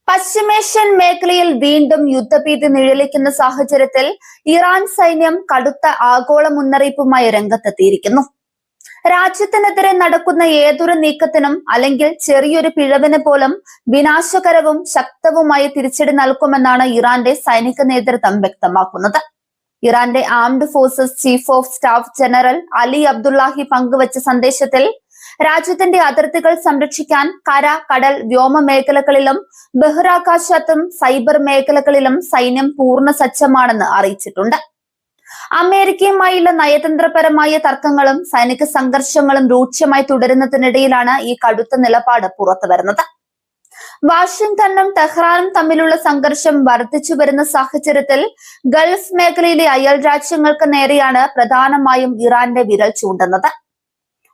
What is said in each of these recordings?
പശ്ചിമേഷ്യൻ മേഖലയിൽ വീണ്ടും യുദ്ധഭീതി നിഴലിക്കുന്ന സാഹചര്യത്തിൽ ഇറാൻ സൈന്യം കടുത്ത ആഗോള മുന്നറിയിപ്പുമായി രംഗത്തെത്തിയിരിക്കുന്നു. രാജ്യത്തിനെതിരെ നടക്കുന്ന ഏതൊരു നീക്കത്തിനും അല്ലെങ്കിൽ ചെറിയൊരു പിഴവിന് പോലും വിനാശകരവും ശക്തവുമായ തിരിച്ചടി നൽകുമെന്നാണ് ഇറാന്റെ സൈനിക നേതൃത്വം വ്യക്തമാക്കുന്നത്. ഇറാന്റെ armed forces chief of staff general Ali Abdullahi പങ്കുവച്ച സന്ദേശത്തിൽ രാജ്യത്തിന്റെ അതിർത്തികൾ സംരക്ഷിക്കാൻ കര, കടൽ, വ്യോമ മേഖലകളിലും ബഹിരാകാശത്തും സൈബർ മേഖലകളിലും സൈന്യം പൂർണ്ണ സജ്ജമാണെന്ന് അറിയിച്ചിട്ടുണ്ട്. അമേരിക്കയുമായുള്ള നയതന്ത്രപരമായ തർക്കങ്ങളും സൈനിക സംഘർഷങ്ങളും രൂക്ഷമായി തുടരുന്നതിനിടയിലാണ് ഈ കടുത്ത നിലപാട് പുറത്തുവരുന്നത്. വാഷിംഗ്ടണും ടെഹ്റാനും തമ്മിലുള്ള സംഘർഷം വർദ്ധിച്ചു വരുന്ന സാഹചര്യത്തിൽ ഗൾഫ് മേഖലയിലെ അയൽ രാജ്യങ്ങൾക്ക് നേരെയാണ് പ്രധാനമായും ഇറാന്റെ വിരൽ ചൂണ്ടുന്നത്.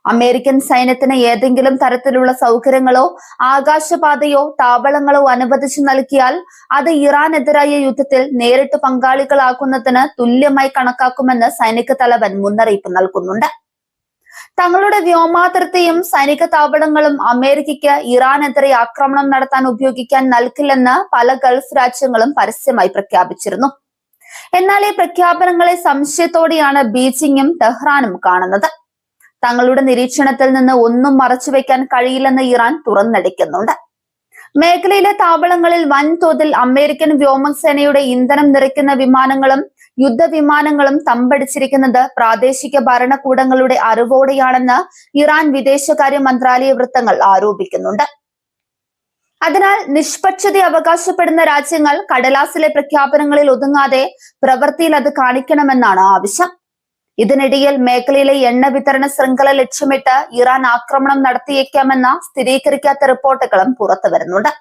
അമേരിക്കൻ സൈന്യത്തിന് ഏതെങ്കിലും തരത്തിലുള്ള സൗകര്യങ്ങളോ ആകാശപാതയോ താവളങ്ങളോ അനുവദിച്ചു നൽകിയാൽ അത് ഇറാനെതിരായ യുദ്ധത്തിൽ നേരിട്ട് പങ്കാളികളാക്കുന്നതിന് തുല്യമായി കണക്കാക്കുമെന്ന് സൈനിക തലവൻ മുന്നറിയിപ്പ് നൽകുന്നുണ്ട്. തങ്ങളുടെ വ്യോമാതിർത്തിയും സൈനിക താവളങ്ങളും അമേരിക്കയ്ക്ക് ഇറാനെതിരെ ആക്രമണം നടത്താൻ ഉപയോഗിക്കാൻ നൽകില്ലെന്ന് പല ഗൾഫ് രാജ്യങ്ങളും പരസ്യമായി പ്രഖ്യാപിച്ചിരുന്നു. എന്നാൽ ഈ പ്രഖ്യാപനങ്ങളെ സംശയത്തോടെയാണ് ബീജിംഗും ടെഹ്റാനും കാണുന്നത്. തങ്ങളുടെ നിരീക്ഷണത്തിൽ നിന്ന് ഒന്നും മറച്ചുവെക്കാൻ കഴിയില്ലെന്ന് ഇറാൻ തുറന്നടിക്കുന്നുണ്ട്. മേഖലയിലെ താവളങ്ങളിൽ വൻതോതിൽ അമേരിക്കൻ വ്യോമസേനയുടെ ഇന്ധനം നിറയ്ക്കുന്ന വിമാനങ്ങളും യുദ്ധവിമാനങ്ങളും തമ്പടിച്ചിരിക്കുന്നത് പ്രാദേശിക ഭരണകൂടങ്ങളുടെ അറിവോടെയാണെന്ന് ഇറാൻ വിദേശകാര്യ മന്ത്രാലയ വൃത്തങ്ങൾ ആരോപിക്കുന്നുണ്ട്. അതിനാൽ നിഷ്പക്ഷത അവകാശപ്പെടുന്ന രാജ്യങ്ങൾ കടലാസിലെ പ്രഖ്യാപനങ്ങളിൽ ഒതുങ്ങാതെ പ്രവൃത്തിയിൽ അത് കാണിക്കണമെന്നാണ് ആവശ്യം. ഇതിനിടയിൽ മേഖലയിലെ എണ്ണ വിതരണ ശൃംഖല ലക്ഷ്യമിട്ട് ഇറാൻ ആക്രമണം നടത്തിയേക്കാമെന്ന സ്ഥിരീകരിക്കാത്ത റിപ്പോർട്ടുകളും പുറത്തു വരുന്നുണ്ട്.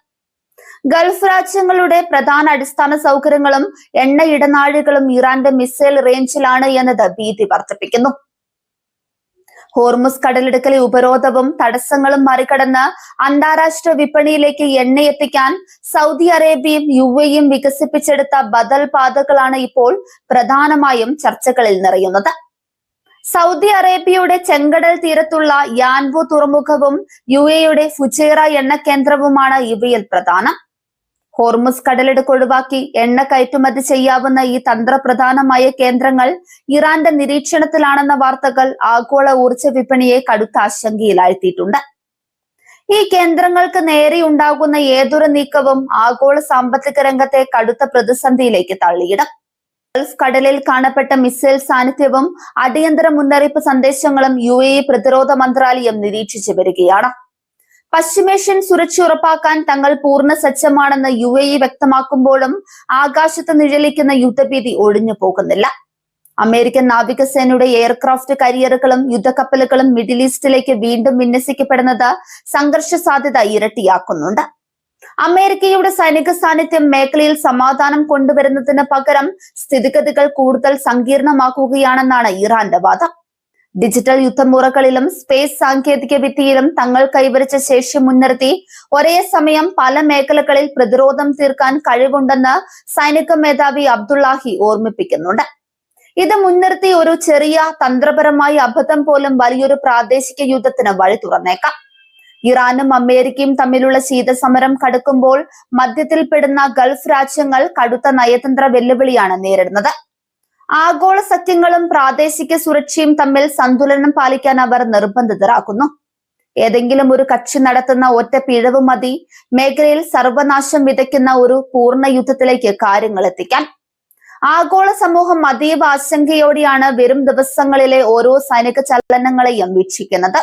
ഗൾഫ് രാജ്യങ്ങളുടെ പ്രധാന അടിസ്ഥാന സൗകര്യങ്ങളും എണ്ണ ഇടനാഴികളും ഇറാന്റെ മിസൈൽ റേഞ്ചിലാണ് എന്നത് ഭീതി വർദ്ധിപ്പിക്കുന്നു. ഹോർമുസ് കടലിടുക്കിലെ ഉപരോധവും തടസ്സങ്ങളും മറികടന്ന് അന്താരാഷ്ട്ര വിപണിയിലേക്ക് എണ്ണയെത്തിക്കാൻ സൗദി അറേബ്യയും UAEയും വികസിപ്പിച്ചെടുത്ത ബദൽ പാതകളാണ് ഇപ്പോൾ പ്രധാനമായും ചർച്ചകളിൽ നിറയുന്നത്. സൗദി അറേബ്യയുടെ ചെങ്കടൽ തീരത്തുള്ള യാൻബു തുറമുഖവും UAEയുടെ ഫുജൈറ എണ്ണ കേന്ദ്രവുമാണ് ഇവയിൽ പ്രധാനം. ഹോർമുസ് കടലിടുക്ക് ഒഴിവാക്കി എണ്ണ കയറ്റുമതി ചെയ്യാവുന്ന ഈ തന്ത്രപ്രധാനമായ കേന്ദ്രങ്ങൾ ഇറാന്റെ നിരീക്ഷണത്തിലാണെന്ന വാർത്തകൾ ആഗോള ഊർജ വിപണിയെ കടുത്ത ആശങ്കയിലാഴ്ത്തിയിട്ടുണ്ട്. ഈ കേന്ദ്രങ്ങൾക്ക് നേരെ ഉണ്ടാകുന്ന ഏതൊരു നീക്കവും ആഗോള സാമ്പത്തിക രംഗത്തെ കടുത്ത പ്രതിസന്ധിയിലേക്ക് തള്ളിയിടും. ഗൾഫ് കടലിൽ കാണപ്പെട്ട മിസൈൽ സാന്നിധ്യവും അടിയന്തര മുന്നറിയിപ്പ് സന്ദേശങ്ങളും UAE പ്രതിരോധ മന്ത്രാലയം നിരീക്ഷിച്ചു വരികയാണ്. പശ്ചിമേഷ്യൻ സുരക്ഷ ഉറപ്പാക്കാൻ തങ്ങൾ പൂർണ്ണ സജ്ജമാണെന്ന് UAE വ്യക്തമാക്കുമ്പോഴും ആകാശത്ത് നിഴലിക്കുന്ന യുദ്ധഭീതി ഒഴിഞ്ഞു പോകുന്നില്ല. അമേരിക്കൻ നാവികസേനയുടെ എയർക്രാഫ്റ്റ് കരിയറുകളും യുദ്ധക്കപ്പലുകളും മിഡിൽ ഈസ്റ്റിലേക്ക് വീണ്ടും വിന്യസിക്കപ്പെടുന്നത് സംഘർഷ സാധ്യത ഇരട്ടിയാക്കുന്നുണ്ട്. അമേരിക്കയുടെ സൈനിക സാന്നിധ്യം മേഖലയിൽ സമാധാനം കൊണ്ടുവരുന്നതിന് പകരം സ്ഥിതിഗതികൾ കൂടുതൽ സങ്കീർണമാക്കുകയാണെന്നാണ് ഇറാന്റെ വാദം. ഡിജിറ്റൽ യുദ്ധമുറകളിലും സ്പേസ് സാങ്കേതിക വിദ്യയിലും തങ്ങൾ കൈവരിച്ച ശേഷി മുൻനിർത്തി ഒരേ സമയം പല മേഖലകളിൽ പ്രതിരോധം തീർക്കാൻ കഴിവുണ്ടെന്ന് സൈനിക മേധാവി അബ്ദുല്ലാഹി ഓർമ്മിപ്പിക്കുന്നുണ്ട്. ഇത് മുൻനിർത്തി ഒരു ചെറിയ തന്ത്രപരമായ അബദ്ധം പോലും വലിയൊരു പ്രാദേശിക യുദ്ധത്തിന് വഴി തുറന്നേക്കാം. ഇറാനും അമേരിക്കയും തമ്മിലുള്ള ശീതസമരം കടുക്കുമ്പോൾ മധ്യത്തിൽപ്പെടുന്ന ഗൾഫ് രാജ്യങ്ങൾ കടുത്ത നയതന്ത്ര വെല്ലുവിളിയാണ് നേരിടുന്നത്. ആഗോള സഖ്യങ്ങളും പ്രാദേശിക സുരക്ഷയും തമ്മിൽ സന്തുലനം പാലിക്കാൻ അവർ നിർബന്ധിതരാക്കുന്നു. ഏതെങ്കിലും ഒരു കക്ഷി നടത്തുന്ന ഒറ്റ പിഴവ് മതി മേഖലയിൽ സർവനാശം വിതയ്ക്കുന്ന ഒരു പൂർണ്ണ യുദ്ധത്തിലേക്ക് കാര്യങ്ങൾ എത്തിക്കാൻ. ആഗോള സമൂഹം അതീവ ആശങ്കയോടെയാണ് വരും ദിവസങ്ങളിലെ ഓരോ സൈനിക ചലനങ്ങളെയും വീക്ഷിക്കുന്നത്.